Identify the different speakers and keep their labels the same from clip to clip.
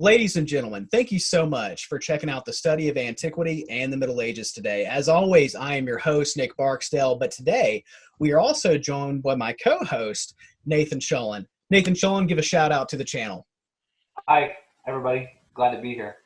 Speaker 1: Ladies and gentlemen, thank you so much for checking out the study of antiquity and the Middle Ages today. As always, I am your host, Nick Barksdale, but today we are also joined by my co-host, Nathan Shullen. Nathan Shullen, give a shout out to the channel.
Speaker 2: Hi, everybody. Glad to be here.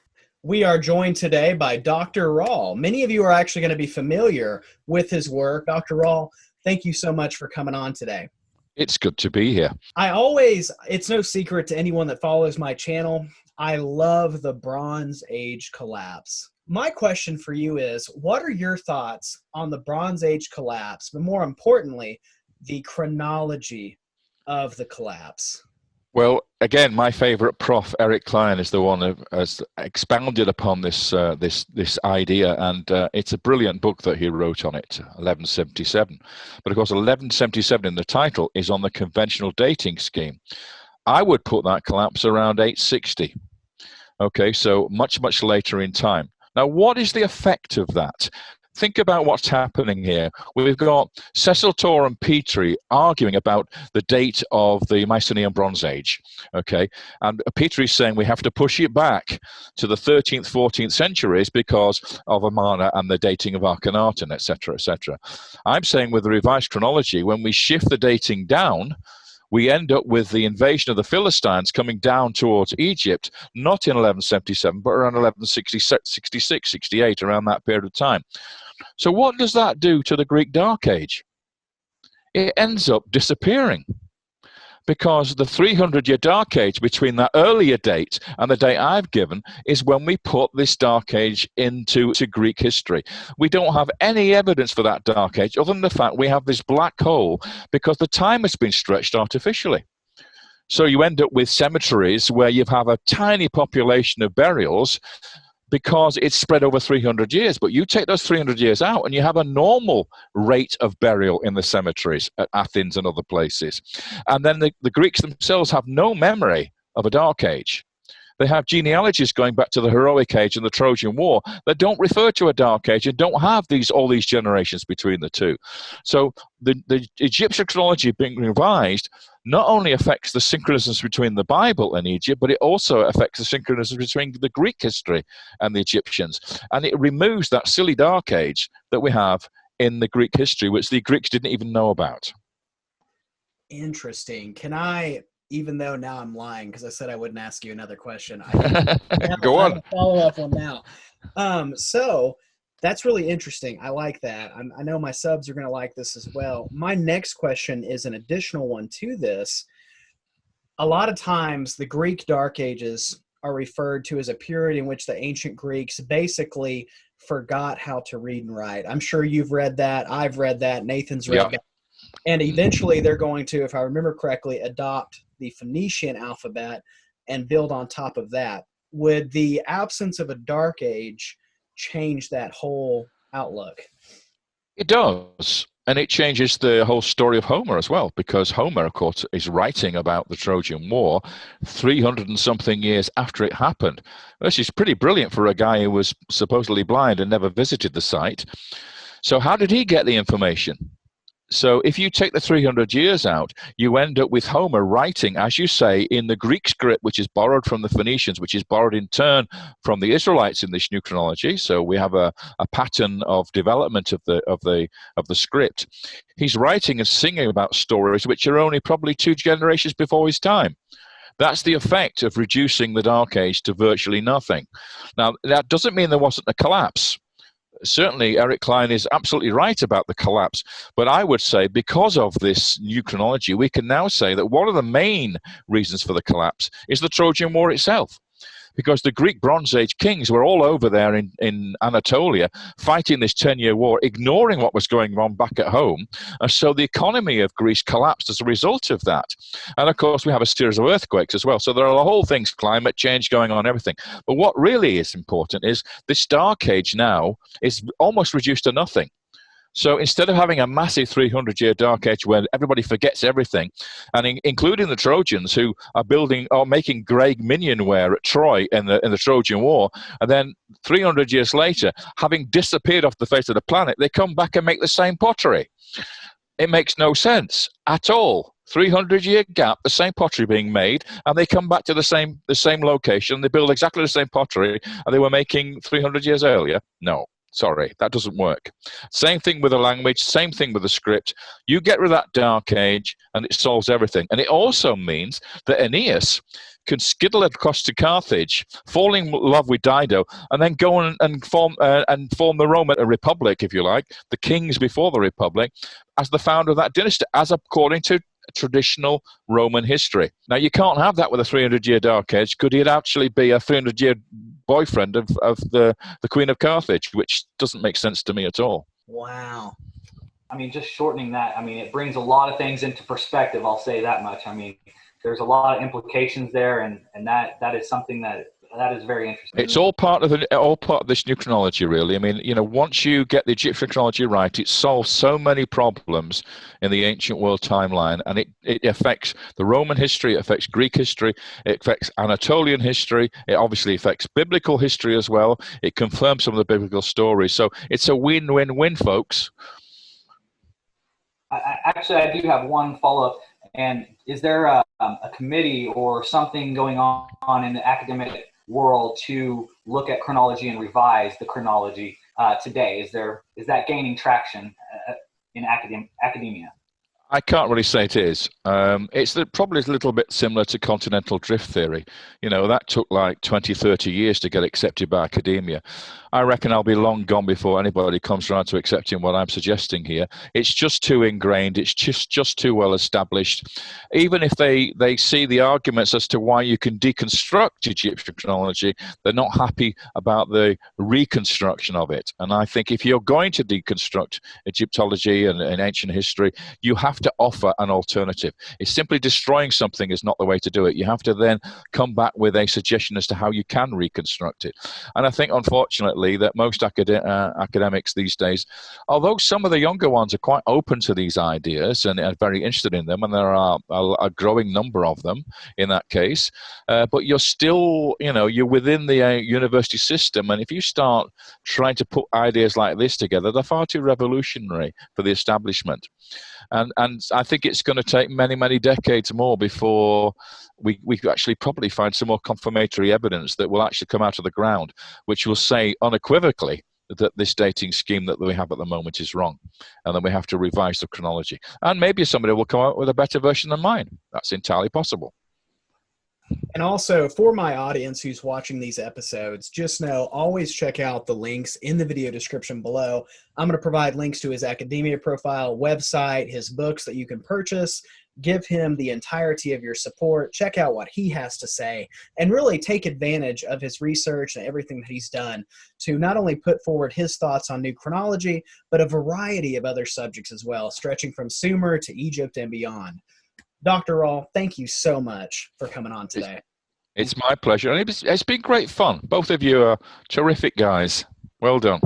Speaker 1: We are joined today by Dr. Rohl. Many of you are actually going to be familiar with his work. Dr. Rohl, thank you so much for coming on today.
Speaker 3: It's good to be here.
Speaker 1: It's no secret to anyone that follows my channel, I love the Bronze Age collapse. My question for you is, what are your thoughts on the Bronze Age collapse, but more importantly, the chronology of the collapse?
Speaker 3: Well, again, my favorite prof, Eric Klein, is the one who has expounded upon this idea, and it's a brilliant book that he wrote on it, 1177. But of course, 1177 in the title is on the conventional dating scheme. I would put that collapse around 860. Okay, so much, much later in time. Now, what is the effect of that? Think about what's happening here. We've got Cecil Tor and Petrie arguing about the date of the Mycenaean Bronze Age, okay? And Petrie's saying we have to push it back to the 13th, 14th centuries because of Amarna and the dating of Akhenaten, etc., etc. I'm saying with the revised chronology, when we shift the dating down, we end up with the invasion of the Philistines coming down towards Egypt, not in 1177, but around 1166, 68, around that period of time. So what does that do to the Greek Dark Age? It ends up disappearing, because the 300-year Dark Age between that earlier date and the date I've given is when we put this Dark Age into Greek history. We don't have any evidence for that Dark Age other than the fact we have this black hole because the time has been stretched artificially. So you end up with cemeteries where you have a tiny population of burials because it's spread over 300 years. But you take those 300 years out and you have a normal rate of burial in the cemeteries at Athens and other places. And then the Greeks themselves have no memory of a Dark Age. They have genealogies going back to the heroic age and the Trojan War that don't refer to a Dark Age and don't have all these generations between the two. So the Egyptian chronology being revised not only affects the synchronisms between the Bible and Egypt, but it also affects the synchronisms between the Greek history and the Egyptians. And it removes that silly Dark Age that we have in the Greek history, which the Greeks didn't even know about.
Speaker 1: Interesting. Even though now I'm lying because I said I wouldn't ask you another question.
Speaker 3: Go on.
Speaker 1: Follow up on now. So that's really interesting. I like that. I know my subs are going to like this as well. My next question is an additional one to this. A lot of times the Greek Dark Ages are referred to as a period in which the ancient Greeks basically forgot how to read and write. I'm sure you've read that. I've read that. Nathan's read that. And eventually they're going to, if I remember correctly, adopt the Phoenician alphabet and build on top of that. Would the absence of a Dark Age change that whole outlook?
Speaker 3: It does. And it changes the whole story of Homer as well, because Homer, of course, is writing about the Trojan War 300 and something years after it happened. This is pretty brilliant for a guy who was supposedly blind and never visited the site. So how did he get the information? So if you take the 300 years out, you end up with Homer writing, as you say, in the Greek script, which is borrowed from the Phoenicians, which is borrowed in turn from the Israelites in this new chronology. So we have a pattern of development of the script. He's writing and singing about stories which are only probably 2 generations before his time. That's the effect of reducing the Dark Age to virtually nothing. Now, that doesn't mean there wasn't a collapse. Certainly, Eric Klein is absolutely right about the collapse. But I would say because of this new chronology, we can now say that one of the main reasons for the collapse is the Trojan War itself. Because the Greek Bronze Age kings were all over there in Anatolia fighting this 10-year war, ignoring what was going on back at home. And so the economy of Greece collapsed as a result of that. And of course, we have a series of earthquakes as well. So there are the whole things, climate change going on, everything. But what really is important is this Dark Age now is almost reduced to nothing. So instead of having a massive 300-year Dark Age where everybody forgets everything, and including the Trojans who are building or making grey minionware at Troy in the Trojan War, and then 300 years later, having disappeared off the face of the planet, they come back and make the same pottery. It makes no sense at all. 300-year gap, the same pottery being made, and they come back to the same location. They build exactly the same pottery, and they were making 300 years earlier. No, sorry, that doesn't work. Same thing with the language, same thing with the script. You get rid of that dark age, and it solves everything. And it also means that Aeneas can skittle across to Carthage, fall in love with Dido, and then go and form the Roman Republic, if you like, the kings before the Republic, as the founder of that dynasty, as according to traditional Roman history. Now, you can't have that with a 300-year dark age. Could he actually be a 300-year boyfriend of the Queen of Carthage, which doesn't make sense to me at all.
Speaker 1: Wow.
Speaker 2: I mean, just shortening that, I mean, it brings a lot of things into perspective, I'll say that much. I mean, there's a lot of implications there, and that is something that is very interesting.
Speaker 3: It's all part of this new chronology, really. I mean, once you get the Egyptian chronology right, it solves so many problems in the ancient world timeline, and it affects the Roman history, it affects Greek history, it affects Anatolian history, it obviously affects biblical history as well. It confirms some of the biblical stories. So it's a win-win-win, folks.
Speaker 2: I do have one follow-up. And is there a committee or something going on in the academic world to look at chronology and revise the chronology today? Is that gaining traction in academia?
Speaker 3: I can't really say it is. It's probably a little bit similar to continental drift theory. That took like 20, 30 years to get accepted by academia. I reckon I'll be long gone before anybody comes around to accepting what I'm suggesting here. It's just too ingrained. It's just too well established. Even if they see the arguments as to why you can deconstruct Egyptian chronology, they're not happy about the reconstruction of it. And I think if you're going to deconstruct Egyptology and ancient history, you have to offer an alternative. It's simply destroying something is not the way to do it. You have to then come back with a suggestion as to how you can reconstruct it. And I think, unfortunately, that most academics these days, although some of the younger ones are quite open to these ideas and are very interested in them, and there are a growing number of them in that case, but you're still, you're within the university system, and if you start trying to put ideas like this together, they're far too revolutionary for the establishment. And I think it's going to take many, many decades more before we actually probably find some more confirmatory evidence that will actually come out of the ground, which will say unequivocally that this dating scheme that we have at the moment is wrong, and then we have to revise the chronology. And maybe somebody will come out with a better version than mine. That's entirely possible.
Speaker 1: And also, for my audience who's watching these episodes, just know, always check out the links in the video description below. I'm going to provide links to his academia profile, website, his books that you can purchase. Give him the entirety of your support. Check out what he has to say, and really take advantage of his research and everything that he's done to not only put forward his thoughts on new chronology, but a variety of other subjects as well, stretching from Sumer to Egypt and beyond. Dr. Rohl, thank you so much for coming on today.
Speaker 3: It's my pleasure. And it's been great fun. Both of you are terrific guys. Well done.